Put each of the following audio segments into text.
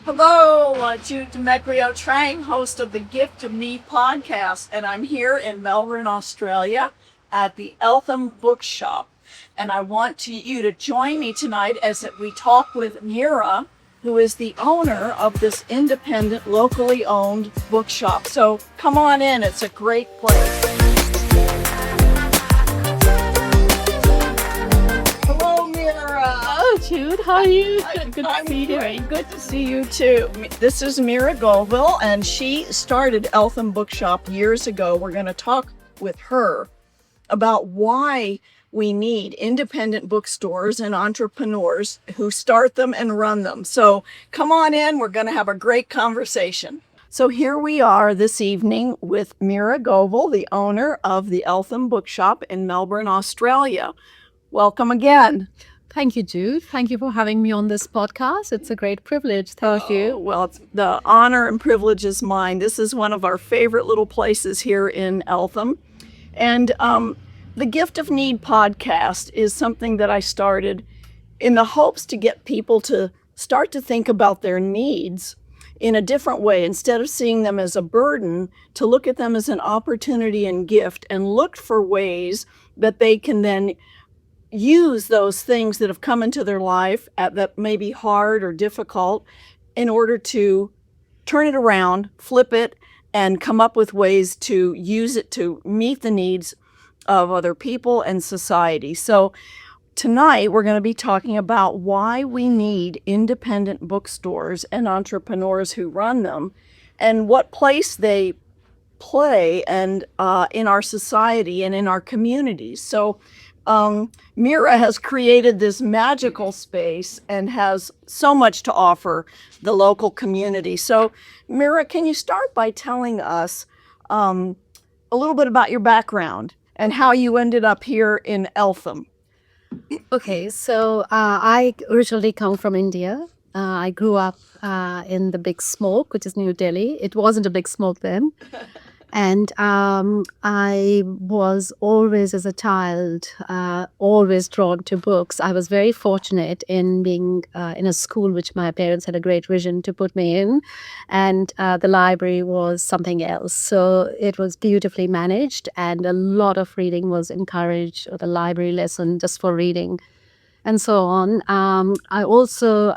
Hello, Jude Trang, host of the Gift of Need podcast, and I'm here in Melbourne, Australia at the Eltham Bookshop. And I want you to join me tonight as we talk with Meera, who is the owner of this independent, locally owned bookshop. So come on in, it's a great place. Hello, Meera. Oh, Jude, how are you? Good to see you. Good to see you too. This is Meera Govil, and she started Eltham Bookshop years ago. We're going to talk with her about why we need independent bookstores and entrepreneurs who start them and run them. So come on in. We're going to have a great conversation. So here we are this evening with Meera Govil, the owner of the Eltham Bookshop in Melbourne, Australia. Welcome again. Thank you, Jude. Thank you for having me on this podcast. It's a great privilege. Thank you. Well, the honor and privilege is mine. This is one of our favorite little places here in Eltham. And the Gift of Need podcast is something that I started in the hopes to get people to start to think about their needs in a different way. Instead of seeing them as a burden, to look at them as an opportunity and gift, and look for ways that they can then use those things that have come into their life that may be hard or difficult in order to turn it around, flip it, and come up with ways to use it to meet the needs of other people and society. So tonight we're going to be talking about why we need independent bookstores and entrepreneurs who run them, and what place they play and in our society and in our communities. So Meera has created this magical space and has so much to offer the local community. So Meera, can you start by telling us a little bit about your background and how you ended up here in Eltham? Okay, so I originally come from India. I grew up in the Big Smoke, which is New Delhi. It wasn't a big smoke then. And I was always, as a child, always drawn to books. I was very fortunate in being in a school which my parents had a great vision to put me in. And the library was something else. So it was beautifully managed, and a lot of reading was encouraged, or the library lesson just for reading and so on. I also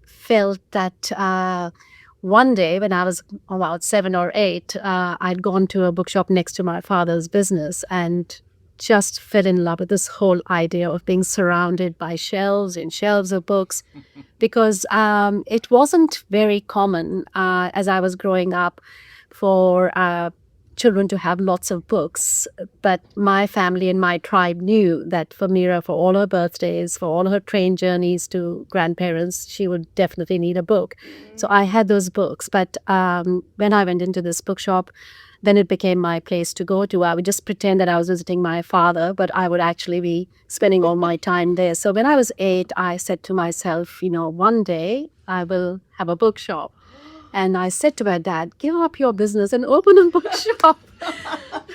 felt that one day when I was about 7 or 8, I'd gone to a bookshop next to my father's business and just fell in love with this whole idea of being surrounded by shelves and shelves of books, because it wasn't very common as I was growing up for children to have lots of books. But my family and my tribe knew that for Meera, for all her birthdays, for all her train journeys to grandparents, she would definitely need a book. So I had those books. But when I went into this bookshop, then it became my place to go to. I would just pretend that I was visiting my father, but I would actually be spending all my time there. So when I was 8, I said to myself, one day I will have a bookshop. And I said to my dad, give up your business and open a bookshop.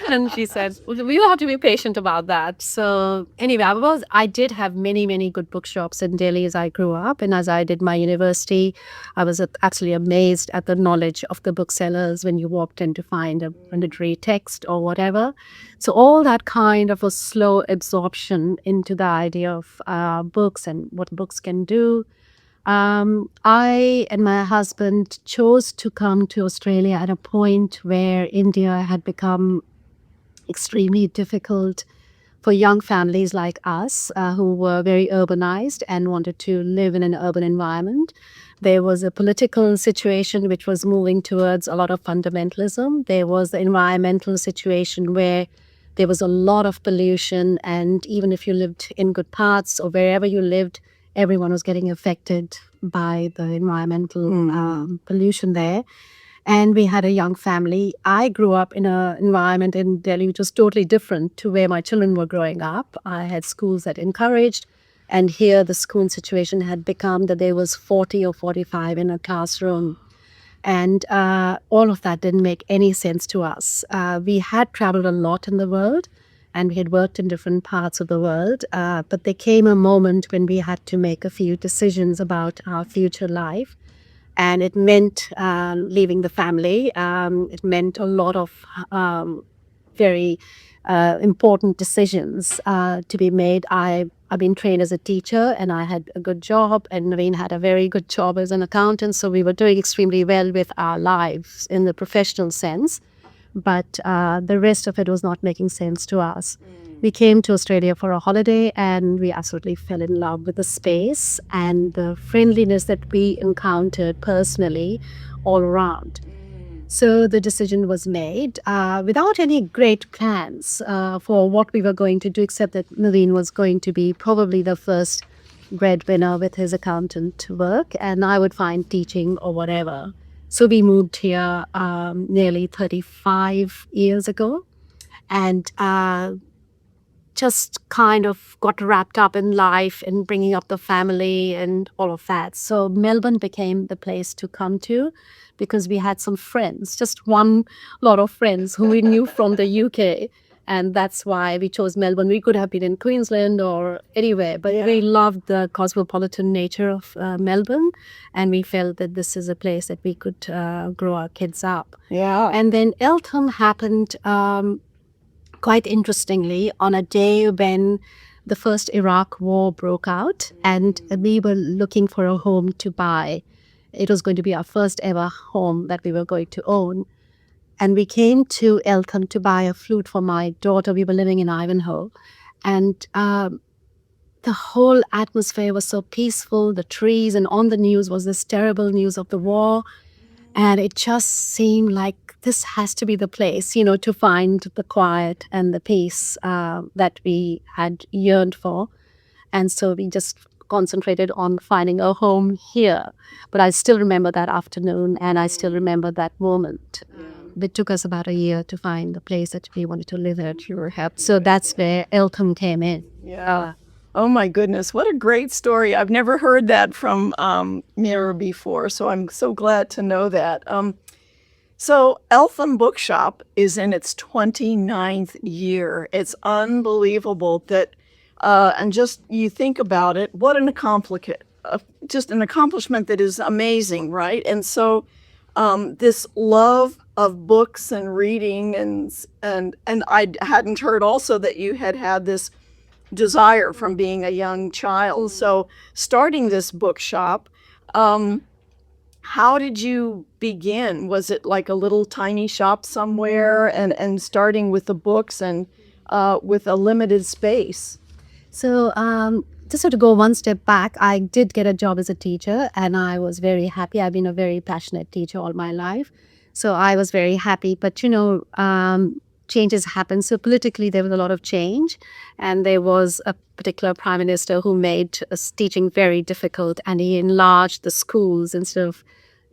And she said, well, we'll have to be patient about that. So anyway, I did have many, many good bookshops in Delhi as I grew up. And as I did my university, I was absolutely amazed at the knowledge of the booksellers when you walked in to find a literary text or whatever. So all that kind of a slow absorption into the idea of books and what books can do. I and my husband chose to come to Australia at a point where India had become extremely difficult for young families like us who were very urbanized and wanted to live in an urban environment. There was a political situation which was moving towards a lot of fundamentalism. There was the environmental situation where there was a lot of pollution, and even if you lived in good parts or wherever you lived, everyone was getting affected by the environmental pollution there. And we had a young family. I grew up in an environment in Delhi which was totally different to where my children were growing up. I had schools that encouraged, and here the school situation had become that there was 40 or 45 in a classroom. And all of that didn't make any sense to us. We had traveled a lot in the world, and we had worked in different parts of the world. But there came a moment when we had to make a few decisions about our future life. And it meant leaving the family. It meant a lot of very important decisions to be made. I've been trained as a teacher and I had a good job, and Naveen had a very good job as an accountant. So we were doing extremely well with our lives in the professional sense. But the rest of it was not making sense to us. We came to Australia for a holiday and we absolutely fell in love with the space and the friendliness that we encountered personally all around. So the decision was made without any great plans for what we were going to do, except that Naveen was going to be probably the first breadwinner with his accountant work, and I would find teaching or whatever. So we moved here nearly 35 years ago, and just kind of got wrapped up in life and bringing up the family and all of that. So Melbourne became the place to come to because we had some friends, just one lot of friends who we knew from the UK. And that's why we chose Melbourne. We could have been in Queensland or anywhere, but we loved the cosmopolitan nature of Melbourne. And we felt that this is a place that we could grow our kids up. Yeah. And then Eltham happened quite interestingly on a day when the first Iraq war broke out and we were looking for a home to buy. It was going to be our first ever home that we were going to own. And we came to Eltham to buy a flute for my daughter. We were living in Ivanhoe. And the whole atmosphere was so peaceful, the trees, and on the news was this terrible news of the war. And it just seemed like this has to be the place, you know, to find the quiet and the peace that we had yearned for. And so we just concentrated on finding a home here. But I still remember that afternoon and I still remember that moment. It took us about a year to find the place that we wanted to live at. So that's where Eltham came in. Yeah. Oh my goodness, what a great story. I've never heard that from Meera before, so I'm so glad to know that. So Eltham Bookshop is in its 29th year. It's unbelievable that, and just you think about it, what an accomplishment, just an accomplishment that is amazing, right? And so this love of books and reading and I hadn't heard also that you had this desire from being a young child. So starting this bookshop, how did you begin? Was it like a little tiny shop somewhere and starting with the books and with a limited space? So just to go one step back, I did get a job as a teacher and I was very happy. I've been a very passionate teacher all my life. So I was very happy. But, you know, changes happen. So politically, there was a lot of change. And there was a particular prime minister who made teaching very difficult. And he enlarged the schools instead of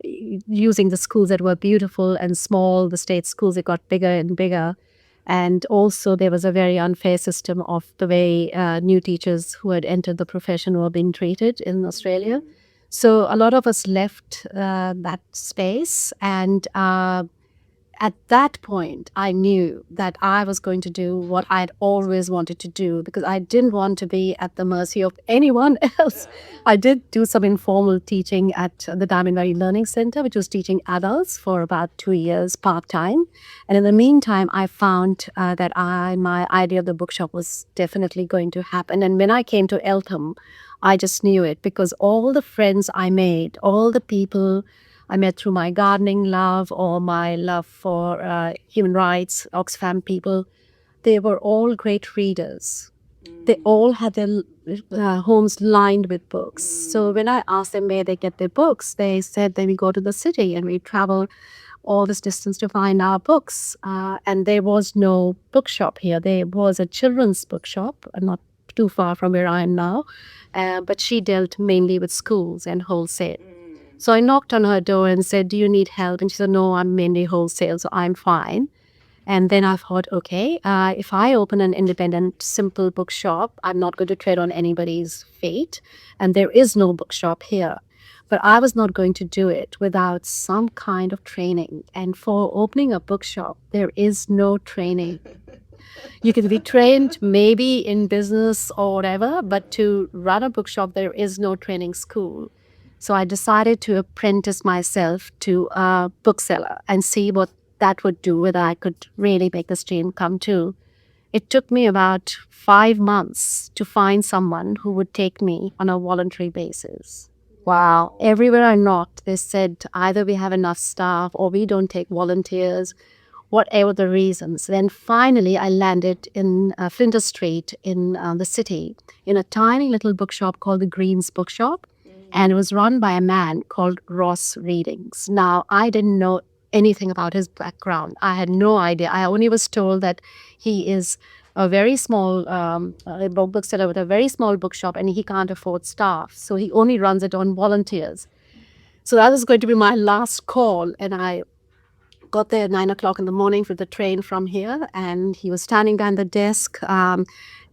using the schools that were beautiful and small. The state schools, it got bigger and bigger. And also there was a very unfair system of the way new teachers who had entered the profession were being treated in Australia. So a lot of us left that space, and at that point, I knew that I was going to do what I'd always wanted to do because I didn't want to be at the mercy of anyone else. I did do some informal teaching at the Diamond Valley Learning Centre, which was teaching adults for about 2 years part-time. And in the meantime, I found that my idea of the bookshop was definitely going to happen. And when I came to Eltham, I just knew it because all the friends I made, all the people I met through my gardening love or my love for human rights, Oxfam people, they were all great readers. They all had their homes lined with books. So when I asked them where they get their books, they said that we go to the city and we travel all this distance to find our books. And there was no bookshop here. There was a children's bookshop, not too far from where I am now. But she dealt mainly with schools and wholesale. So I knocked on her door and said, do you need help? And she said, no, I'm mainly wholesale, so I'm fine. And then I thought, okay, if I open an independent, simple bookshop, I'm not going to tread on anybody's fate. And there is no bookshop here. But I was not going to do it without some kind of training. And for opening a bookshop, there is no training. You can be trained maybe in business or whatever, but to run a bookshop, there is no training school. So I decided to apprentice myself to a bookseller and see what that would do, whether I could really make this dream come true. It took me about 5 months to find someone who would take me on a voluntary basis. Wow. Everywhere I knocked, they said either we have enough staff or we don't take volunteers, whatever the reasons. Then finally, I landed in Flinders Street in the city in a tiny little bookshop called the Green's Bookshop. And it was run by a man called Ross Readings. Now, I didn't know anything about his background. I had no idea. I only was told that he is a very small bookseller with a very small bookshop and he can't afford staff. So he only runs it on volunteers. So that was going to be my last call. And I got there at 9 o'clock in the morning for the train from here. And he was standing behind the desk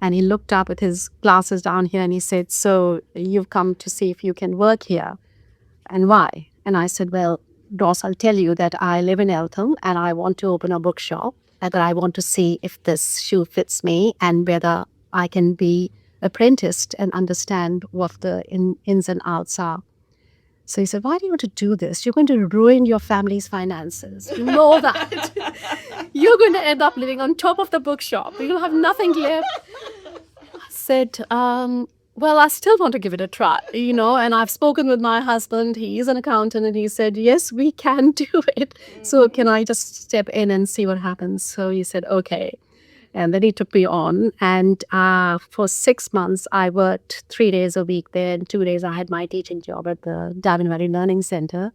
and he looked up with his glasses down here and he said, "So you've come to see if you can work here and why?" And I said, "Well, Ross, I'll tell you that I live in Eltham and I want to open a bookshop and that I want to see if this shoe fits me and whether I can be apprenticed and understand what the ins and outs are." So he said, "Why do you want to do this? You're going to ruin your family's finances. You know that. You're going to end up living on top of the bookshop. You'll have nothing left." I said, "Well, I still want to give it a try, and I've spoken with my husband. He's an accountant and he said, yes, we can do it. So can I just step in and see what happens?" So he said, okay. And then he took me on. And for 6 months, I worked 3 days a week there. And 2 days, I had my teaching job at the Davin Valley Learning Center.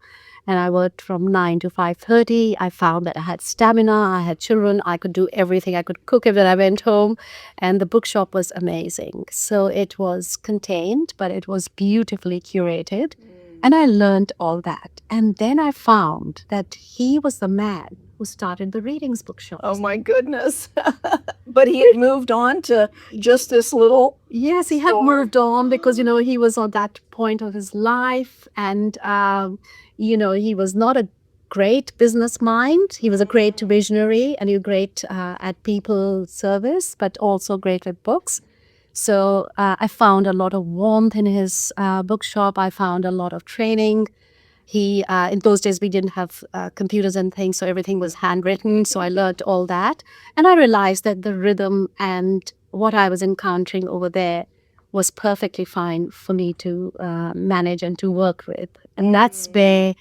And I worked from 9 to 5:30. I found that I had stamina. I had children. I could do everything. I could cook when I went home. And the bookshop was amazing. So it was contained, but it was beautifully curated. And I learned all that. And then I found that he was the man who started the Readings Bookshop. Oh my goodness. But he had moved on to just this little... Yes, he had moved on because, he was on that point of his life. And, he was not a great business mind. He was a great visionary and he was great at people service, but also great with books. So I found a lot of warmth in his bookshop. I found a lot of training. In those days, we didn't have computers and things, so everything was handwritten. So I learned all that. And I realized that the rhythm and what I was encountering over there was perfectly fine for me to manage and to work with. And that's where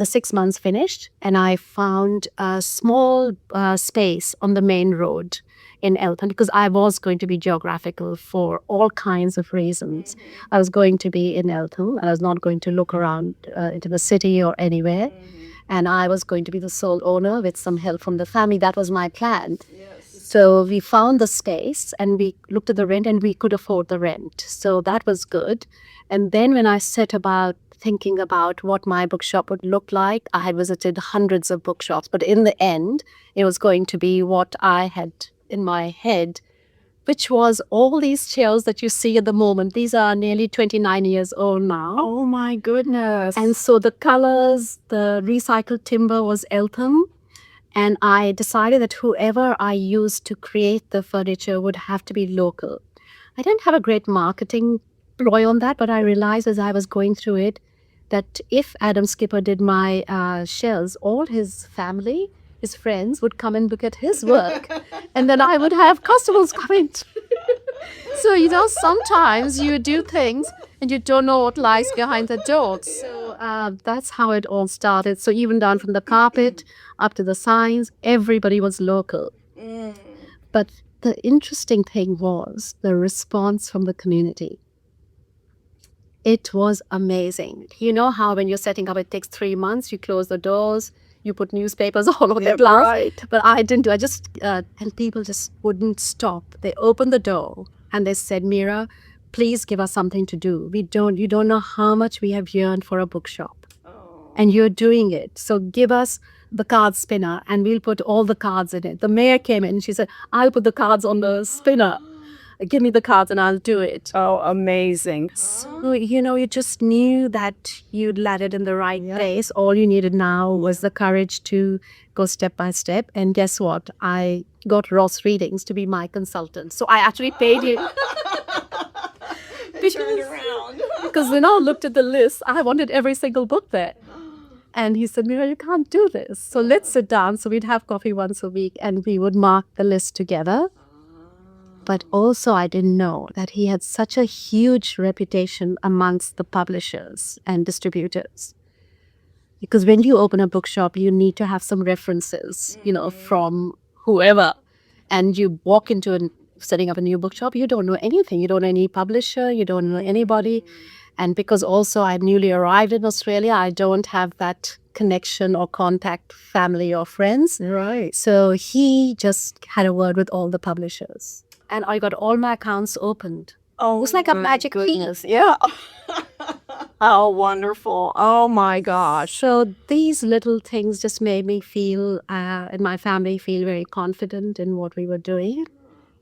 the 6 months finished. And I found a small space on the main road in Eltham because I was going to be geographical for all kinds of reasons. I was going to be in Eltham and I was not going to look around into the city or anywhere. And I was going to be the sole owner with some help from the family. That was my plan. So we found the space and we looked at the rent and we could afford the rent. So that was good. And then when I set about thinking about what my bookshop would look like, I had visited hundreds of bookshops. But in the end, it was going to be what I had in my head, which was all these chairs that you see at the moment. These are nearly 29 years old now. Oh my goodness. And so the colors, the recycled timber was Eltham. And I decided that whoever I used to create the furniture would have to be local. I didn't have a great marketing ploy on that, but I realized as I was going through it that if Adam Skipper did my shelves, all his family, his friends would come and look at his work. And then I would have customers coming. So, sometimes you do things and you don't know what lies behind the door. So that's how it all started. So even down from the carpet up to the signs, everybody was local. But the interesting thing was the response from the community. It was amazing. You know how when you're setting up, it takes 3 months, you close the doors, you put newspapers all over the glass. Right. But I didn't do. I just, and people just wouldn't stop. They opened the door and they said, "Meera, please give us something to do. You don't know how much we have yearned for a bookshop. And you're doing it. So give us the card spinner and we'll put all the cards in it." The mayor came in and she said, "I'll put the cards on the spinner. Give me the cards and I'll do it." Oh, amazing. So, you just knew that you'd landed in the right place. All you needed now was the courage to go step by step. And guess what? I got Ross Readings to be my consultant. So I actually paid him. Turned around. because when I looked at the list, I wanted every single book there. And he said, Meera, you can't do this. So let's sit down. So we'd have coffee once a week and we would mark the list together. But also I didn't know that he had such a huge reputation amongst the publishers and distributors. Because when you open a bookshop, you need to have some references, from whoever. And you walk into setting up a new bookshop, you don't know anything. You don't know any publisher, you don't know anybody. And because also I'm newly arrived in Australia, I don't have that connection or contact, family or friends. Right. So he just had a word with all the publishers. And I got all my accounts opened. Oh, it was like a magic goodness. Yeah. How wonderful. Oh, my gosh. So these little things just made me feel, and my family feel very confident in what we were doing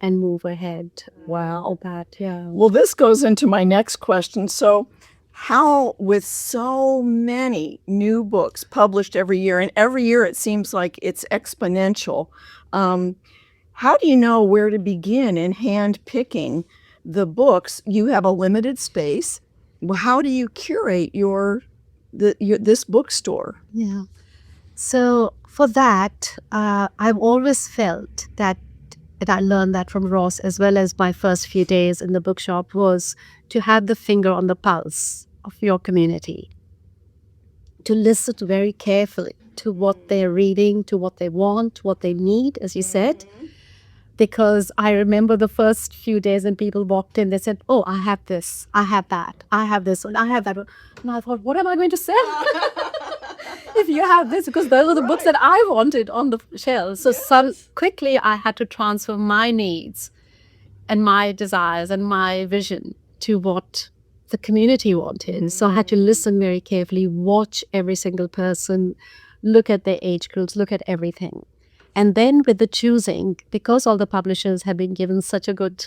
and move ahead. Wow. That, yeah. Well, this goes into my next question. So, how, with so many new books published every year, and every year it seems like it's exponential, how do you know where to begin in hand picking the books? You have a limited space. Well, how do you curate this bookstore? Yeah. So for that, I've always felt that I learned that from Ross, as well as my first few days in the bookshop, was to have the finger on the pulse of your community, to listen very carefully to what they're reading, to what they want, what they need, as you said. Because I remember the first few days when people walked in, they said, oh, I have this, I have that, I have this, and I have that. And I thought, what am I going to sell if you have this? Because those are the books that I wanted on the shelves. So quickly I had to transfer my needs and my desires and my vision to what the community wanted. So I had to listen very carefully, watch every single person, look at their age groups, look at everything. And then with the choosing, because all the publishers had been given such a good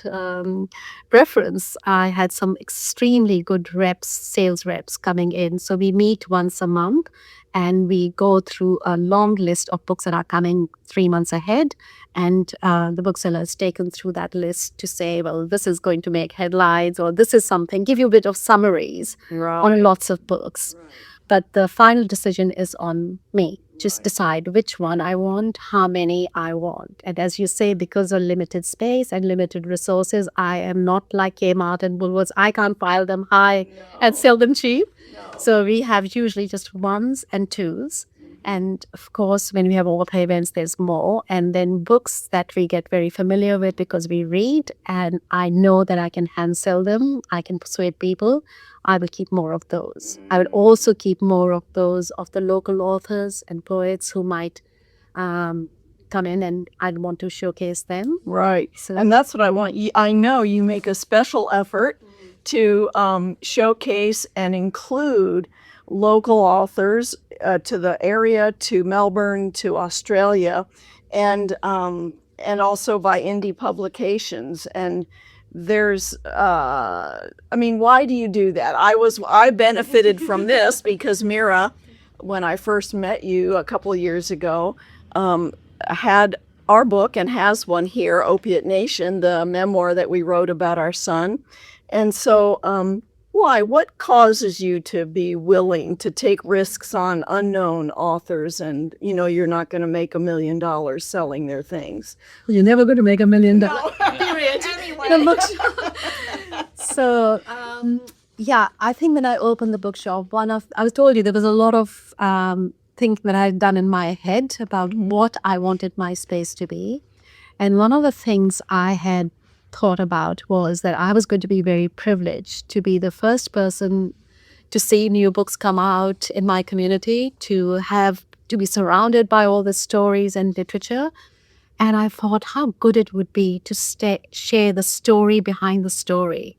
reference, I had some extremely good sales reps coming in. So we meet once a month and we go through a long list of books that are coming 3 months ahead. And the bookseller is taken through that list to say, well, this is going to make headlines, or this is something, give you a bit of summaries on lots of books. Right. But the final decision is on me. Just decide which one I want, how many I want. And as you say, because of limited space and limited resources, I am not like Kmart and Woolworths. I can't file them high and sell them cheap. No. So we have usually just ones and twos. And of course, when we have author events, there's more. And then books that we get very familiar with because we read, and I know that I can hand sell them, I can persuade people, I will keep more of those. I will also keep more of those of the local authors and poets who might come in, and I'd want to showcase them. Right. So, and that's what I want. I know you make a special effort to showcase and include local authors to the area, to Melbourne, to Australia, and also by indie publications. And there's why do you do that? I benefited from this because Meera, when I first met you a couple of years ago, had our book and has one here, Opiate Nation, the memoir that we wrote about our son. And so why? What causes you to be willing to take risks on unknown authors, and you're not going to make $1 million selling their things? Well, you're never going to make $1 million. No, period. Anyway. So, I think when I opened the bookshop, I told you there was a lot of thinking that I'd done in my head about what I wanted my space to be. And one of the things I had thought about was that I was going to be very privileged to be the first person to see new books come out in my community, to be surrounded by all the stories and literature. And I thought how good it would be to share the story behind the story,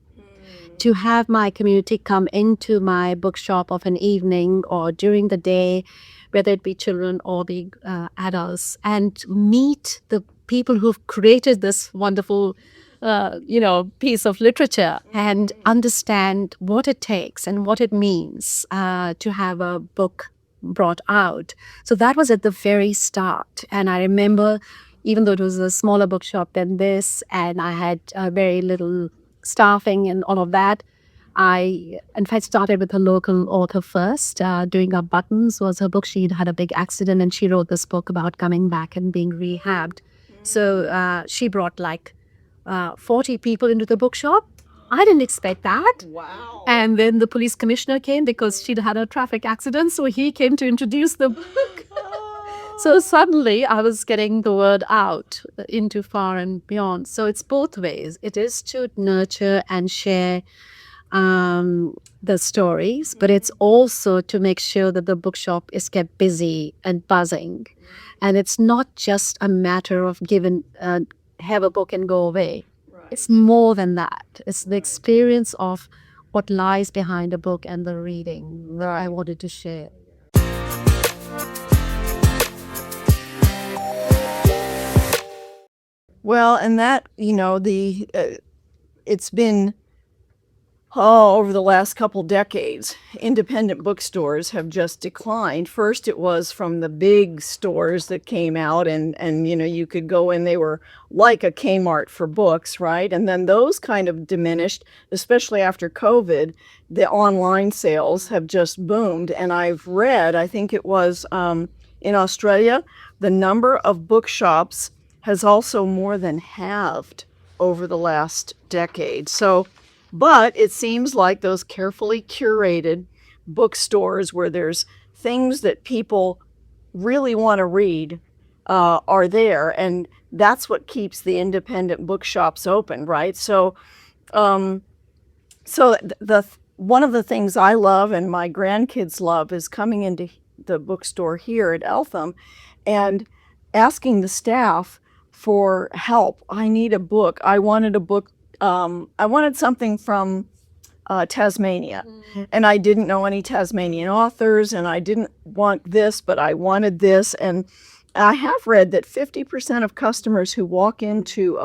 to have my community come into my bookshop of an evening or during the day, whether it be children or the adults, and meet the people who've created this wonderful piece of literature and understand what it takes and what it means to have a book brought out. So that was at the very start. And I remember, even though it was a smaller bookshop than this, and I had very little staffing and all of that, I, in fact, started with a local author first. Doing Up Buttons was her book. She'd had a big accident and she wrote this book about coming back and being rehabbed. So she brought like 40 people into the bookshop. I didn't expect that. Wow. And then the police commissioner came because she'd had a traffic accident. So he came to introduce the book. So suddenly I was getting the word out into far and beyond. So it's both ways. It is to nurture and share the stories, but it's also to make sure that the bookshop is kept busy and buzzing. And it's not just a matter of have a book and go away. It's more than that. It's the experience of what lies behind a book and the reading that I wanted to share. Well, and that, it's been, over the last couple decades, independent bookstores have just declined. First, it was from the big stores that came out and you could go in, they were like a Kmart for books, right? And then those kind of diminished, especially after COVID. The online sales have just boomed. And I've read, I think it was in Australia, the number of bookshops has also more than halved over the last decade. But it seems like those carefully curated bookstores where there's things that people really want to read are there, and that's what keeps the independent bookshops open, right? So the one of the things I love and my grandkids love is coming into the bookstore here at Eltham and asking the staff for help. I need a book. I wanted a book. I wanted something from Tasmania, and I didn't know any Tasmanian authors, and I didn't want this, but I wanted this. And I have read that 50% of customers who walk into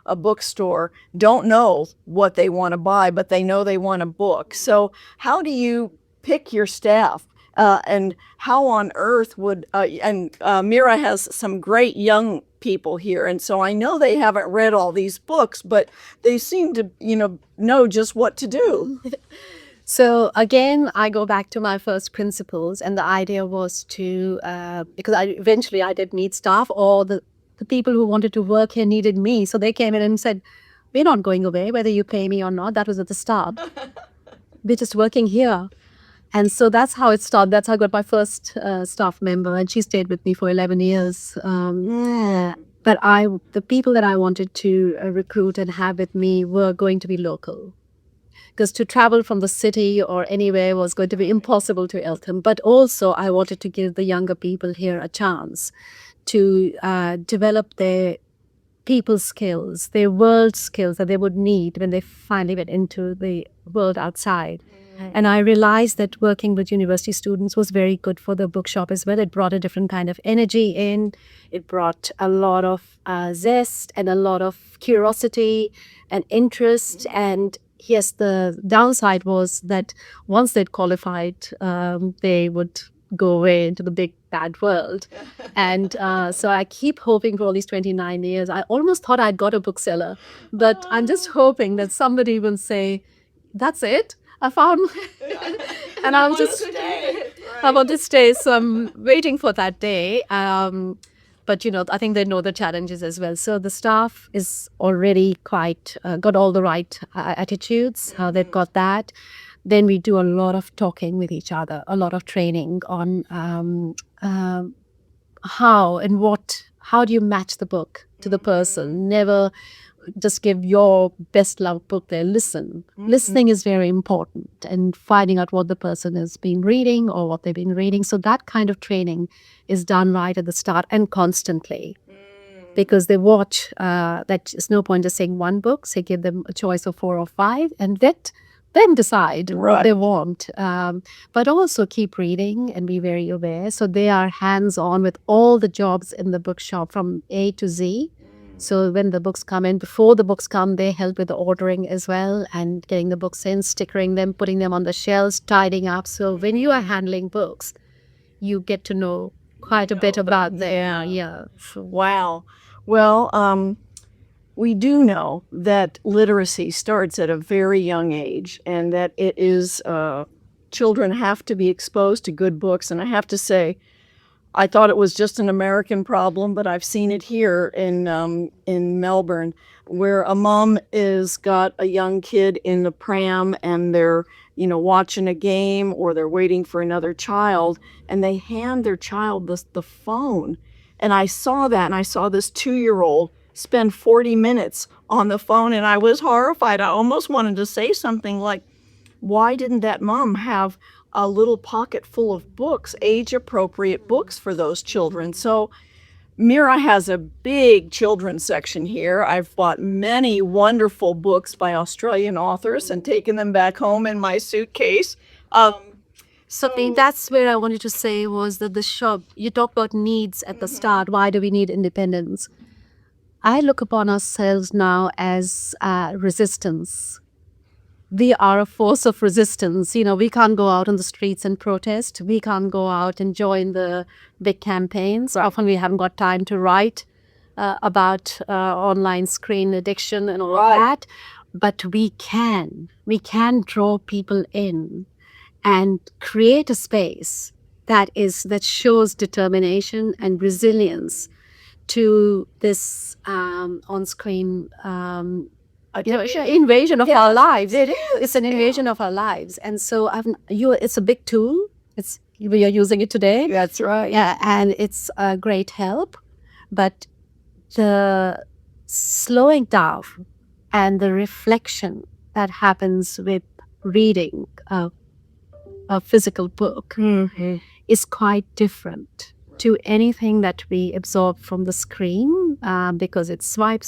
a bookstore don't know what they want to buy, but they know they want a book. So how do you pick your staff? And how on earth would, Meera has some great young people here, and so I know they haven't read all these books, but they seem to, know just what to do. So again, I go back to my first principles, and the idea was to, because eventually I did need staff, or the people who wanted to work here needed me. So they came in and said, we're not going away, whether you pay me or not. That was at the start. We're just working here. And so that's how it started. That's how I got my first staff member, and she stayed with me for 11 years. But the people that I wanted to recruit and have with me were going to be local, because to travel from the city or anywhere was going to be impossible to Eltham. But also I wanted to give the younger people here a chance to develop their people skills, their world skills that they would need when they finally went into the world outside. And I realized that working with university students was very good for the bookshop as well. It brought a different kind of energy in. It brought a lot of zest and a lot of curiosity and interest. And yes, the downside was that once they'd qualified, they would go away into the big bad world. And so I keep hoping for all these 29 years. I almost thought I'd got a bookseller, but I'm just hoping that somebody will say, that's it. I found, and I want to stay. So I'm waiting for that day. But I think they know the challenges as well. So the staff is already quite got all the right attitudes. They've got that. Then we do a lot of talking with each other, a lot of training on how do you match the book to the person. Never just give your best loved book there. Listening is very important, and finding out what the person has been reading or what they've been reading. So that kind of training is done right at the start and constantly, because they watch that there's no point just saying one book. So give them a choice of 4 or 5 and let them decide what they want, but also keep reading and be very aware. So they are hands-on with all the jobs in the bookshop from A to Z. So when the books come in, before the books come, they help with the ordering as well and getting the books in, stickering them, putting them on the shelves, tidying up. So when you are handling books, you get to know quite a bit about them. Yeah. Wow. Well, we do know that literacy starts at a very young age, and that it is children have to be exposed to good books. And I have to say, I thought it was just an American problem, but I've seen it here in Melbourne, where a mom is got a young kid in the pram, and they're watching a game, or they're waiting for another child, and they hand their child the phone. And I saw that, and I saw this 2-year-old spend 40 minutes on the phone, and I was horrified. I almost wanted to say something like, why didn't that mom have a little pocket full of books, age-appropriate books for those children? So Meera has a big children's section here. I've bought many wonderful books by Australian authors and taken them back home in my suitcase. So that's where I wanted to say was that the shop, you talk about needs at the start. Why do we need independence? I look upon ourselves now as resistance. We are a force of resistance. We can't go out on the streets and protest. We can't go out and join the big campaigns. Often we haven't got time to write about online screen addiction and all of that. But we can draw people in and create a space that shows determination and resilience to this on-screen invasion of our lives. It is. It's an invasion of our lives, and so it's a big tool. We are using it today. That's right. Yeah, and it's a great help. But the slowing down and the reflection that happens with reading a physical book is quite different to anything that we absorb from the screen, because it's swipe,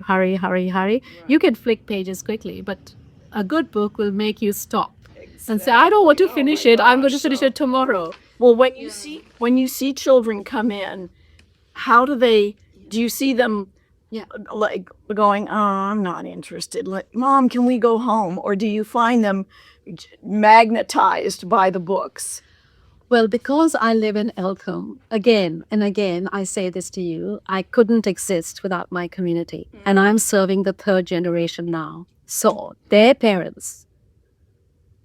hurry. Right. You can flick pages quickly, but a good book will make you stop and say, I don't want to finish it. I'm going to finish it tomorrow. Well, when you see children come in, do you see them like going, oh, I'm not interested. Like, Mom, can we go home? Or do you find them magnetized by the books? Well, because I live in Eltham, again and again, I say this to you, I couldn't exist without my community. And I'm serving the third generation now. So their parents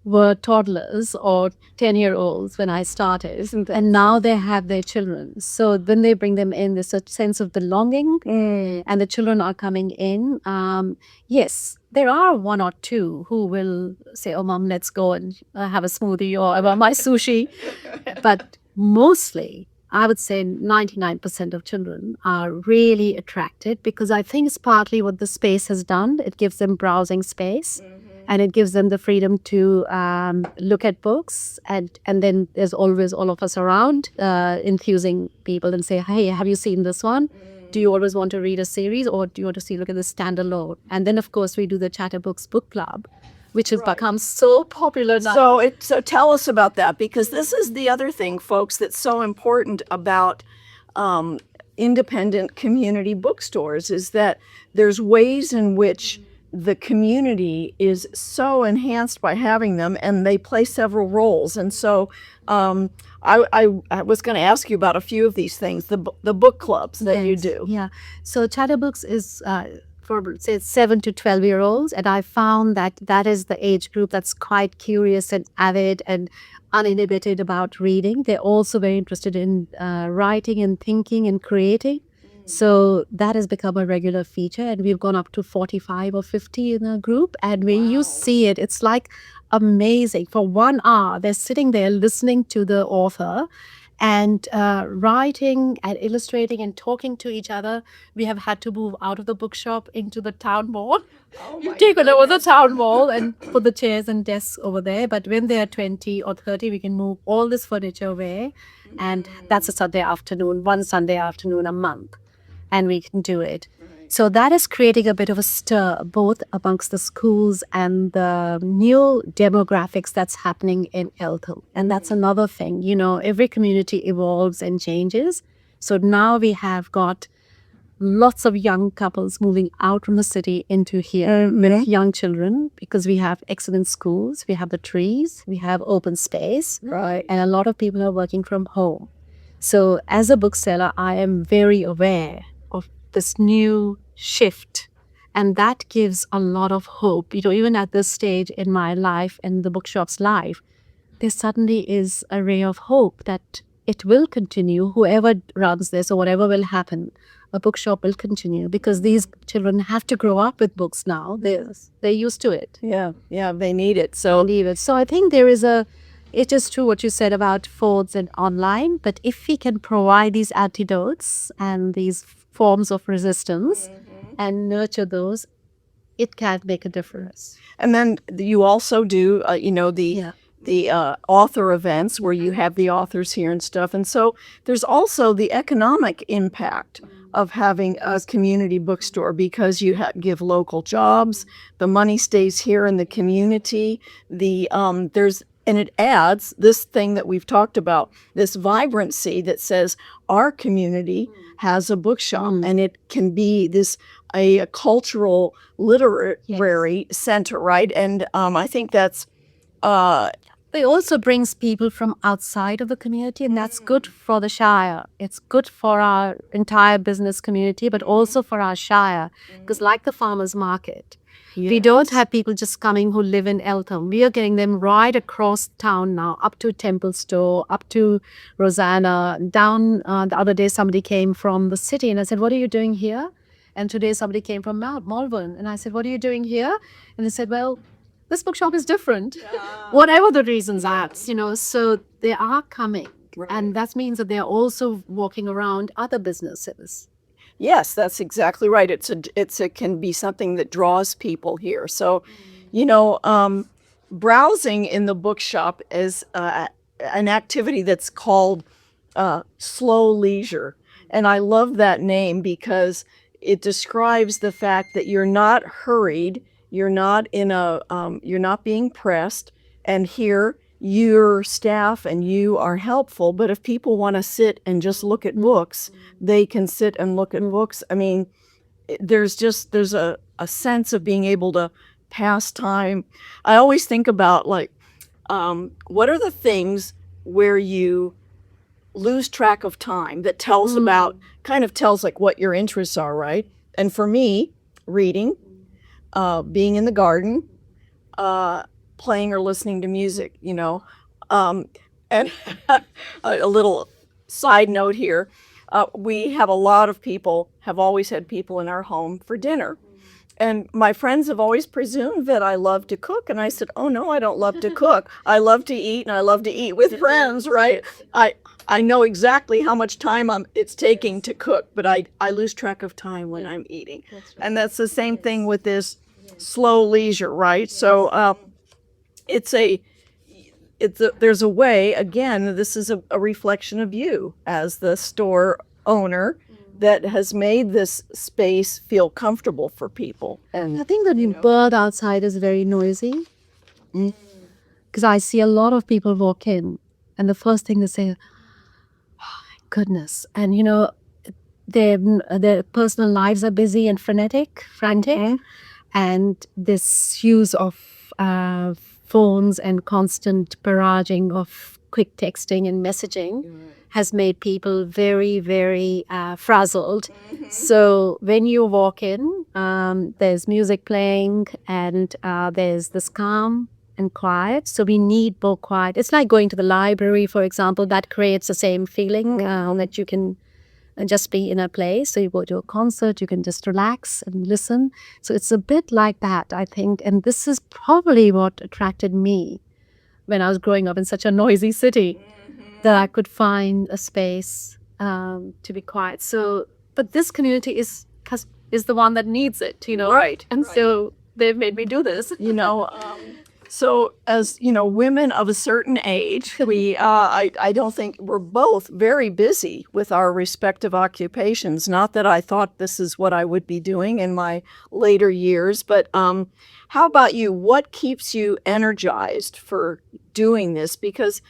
were toddlers or 10-year-olds when I started, and now they have their children. So when they bring them in, there's a sense of belonging, and the children are coming in. Yes, there are one or two who will say, oh, Mom, let's go and have a smoothie, or I want my sushi. But mostly, I would say 99% of children are really attracted, because I think it's partly what the space has done. It gives them browsing space, and it gives them the freedom to look at books. And then there's always all of us around enthusing people and say, hey, have you seen this one? Do you always want to read a series, or do you want to look at the standalone? And then, of course, we do the Chatterbooks book club, which has become so popular now. So tell us about that, because this is the other thing, folks, that's so important about independent community bookstores, is that there's ways in which the community is so enhanced by having them, and they play several roles. And so I was going to ask you about a few of these things, the book clubs that you do. Yeah. So Chatterbooks is for, say, 7 to 12-year-olds, and I found that is the age group that's quite curious and avid and uninhibited about reading. They're also very interested in writing and thinking and creating. So that has become a regular feature, and we've gone up to 45 or 50 in a group. And when you see it, it's like amazing. For 1 hour, they're sitting there listening to the author and writing and illustrating and talking to each other. We have had to move out of the bookshop into the town mall. You've taken over the town mall and put the chairs and desks over there. But when they're 20 or 30, we can move all this furniture away. And that's a Sunday afternoon, one Sunday afternoon a month. And we can do it. So that is creating a bit of a stir, both amongst the schools and the new demographics that's happening in Eltham. And that's another thing. Every community evolves and changes. So now we have got lots of young couples moving out from the city into here with young children, because we have excellent schools, we have the trees, we have open space, Right. and a lot of people are working from home. So as a bookseller, I am very aware of this new shift And that gives a lot of hope. Even at this stage in my life and the bookshop's life, there suddenly is a ray of hope that it will continue. Whoever runs this or whatever will happen, a bookshop will continue because these children have to grow up with books now. They're used to it. Yeah, they need it. So Leave it. So I think it is true what you said about phones and online, but if we can provide these antidotes and these forms of resistance and nurture those, it can make a difference. And then you also do, the author events where you have the authors here and stuff. And so there's also the economic impact of having a community bookstore because you give local jobs. The money stays here in the community. And it adds this thing that we've talked about, this vibrancy that says our community has a bookshop, and it can be a cultural literary center, right? And I think that's it also brings people from outside of the community, and that's good for the Shire. It's good for our entire business community, but also for our Shire, because like the farmers market, we don't have people just coming who live in Eltham. We are getting them right across town now, up to Templestowe, up to Rosanna. Down the other day, somebody came from the city, and I said, "What are you doing here?" And today somebody came from Melbourne, and I said, "What are you doing here?" And they said, "Well, this bookshop is different." Whatever the reasons are, so they are coming. Right. And that means that they're also walking around other businesses. Yes, that's exactly right. It can be something that draws people here. So, browsing in the bookshop is an activity that's called slow leisure. And I love that name because it describes the fact that you're not hurried, you're not you're not being pressed, and here your staff and you are helpful. But if people want to sit and just look at books, they can sit and look at books. I mean, there's a sense of being able to pass time. I always think about what are the things where you lose track of time that tells tells like what your interests are, right? And for me, reading, being in the garden, playing or listening to music, and a little side note here, we have have always had people in our home for dinner. And my friends have always presumed that I love to cook. And I said, "Oh, no, I don't love to cook. I love to eat, and I love to eat with friends," right? I know exactly how much time it's taking to cook, but I lose track of time when I'm eating. That's right. And that's the same thing with this slow leisure, right? Yes. So there's a way, again, this is a reflection of you as the store owner that has made this space feel comfortable for people. And I think the bird outside is very noisy because I see a lot of people walk in, and the first thing they say, "Oh my goodness!" And their personal lives are busy and frantic, and this use of phones and constant barraging of quick texting and messaging has made people very, very frazzled. So when you walk in, there's music playing, and there's this calm and quiet. So we need more quiet. It's like going to the library, for example. That creates the same feeling that you can just be in a place. So you go to a concert, you can just relax and listen. So it's a bit like that, I think. And this is probably what attracted me when I was growing up in such a noisy city, that I could find a space to be quiet. So, but this community is the one that needs it, Right. And so they've made me do this. So as women of a certain age, I don't think we're both very busy with our respective occupations. Not that I thought this is what I would be doing in my later years, but how about you? What keeps you energized for doing this? Because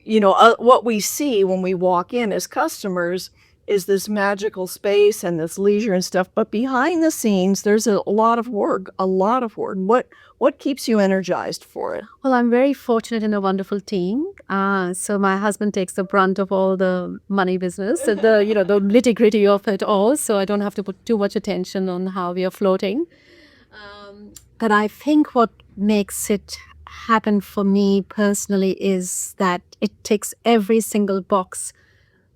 what we see when we walk in as customers is this magical space and this leisure and stuff. But behind the scenes, there's a lot of work, a lot of work. What keeps you energized for it? Well, I'm very fortunate in a wonderful team. So my husband takes the brunt of all the money business, the the nitty-gritty of it all. So I don't have to put too much attention on how we are floating. But I think what makes it happen for me personally is that it ticks every single box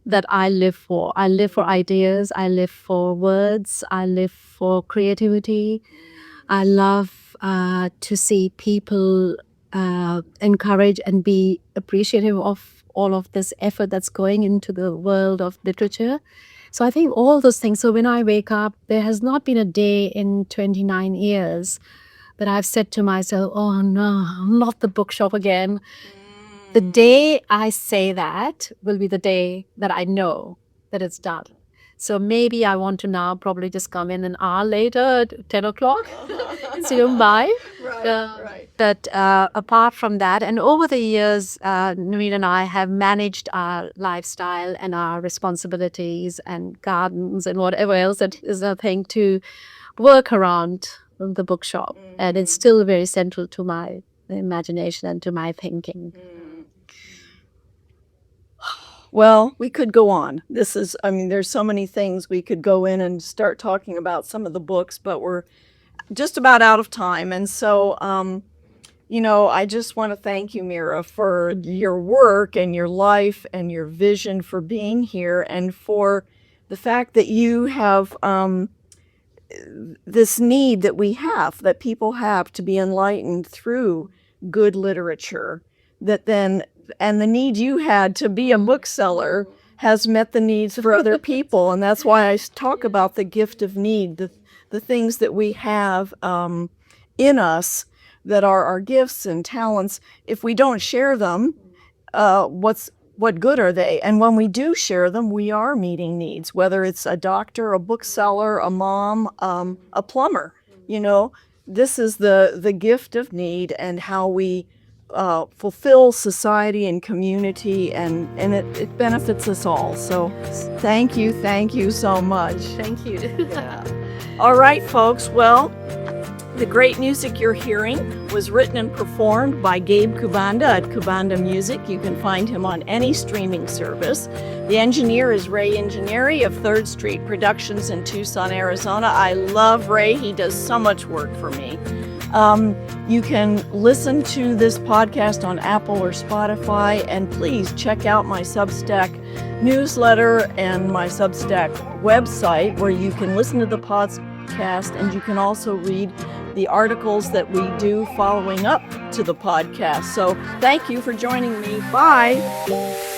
that I live for. I live for ideas. I live for words. I live for creativity. I love to see people encourage and be appreciative of all of this effort that's going into the world of literature. So I think all those things. So when I wake up, there has not been a day in 29 years that I've said to myself, oh no, not the bookshop again. The day I say that will be the day that I know that it's done. So maybe I want to now probably just come in an hour later at 10 o'clock and say goodbye. Right. But apart from that, and over the years, Meera and I have managed our lifestyle and our responsibilities and gardens and whatever else that is a thing to work around the bookshop. And it's still very central to my imagination and to my thinking. Well, we could go on. There's so many things we could go in and start talking about some of the books, but we're just about out of time. And so, I just want to thank you, Meera, for your work and your life and your vision for being here and for the fact that you have this need that people have to be enlightened through good literature, and the need you had to be a bookseller has met the needs for other people. And that's why I talk about the gift of need, the things that we have in us that are our gifts and talents. If we don't share them, what good are they? And when we do share them, we are meeting needs, whether it's a doctor, a bookseller, a mom, a plumber. This is the gift of need and how we fulfill society and community, and it benefits us all. So thank you so much. Thank you. All right, folks. Well, the great music you're hearing was written and performed by Gabe Kubanda at Kubanda Music. You can find him on any streaming service. The engineer is Ray Ingenieri of 3rd Street Productions in Tucson, Arizona. I love Ray. He does so much work for me. You can listen to this podcast on Apple or Spotify, and please check out my Substack newsletter and my Substack website where you can listen to the podcast, and you can also read the articles that we do following up to the podcast. So thank you for joining me. Bye.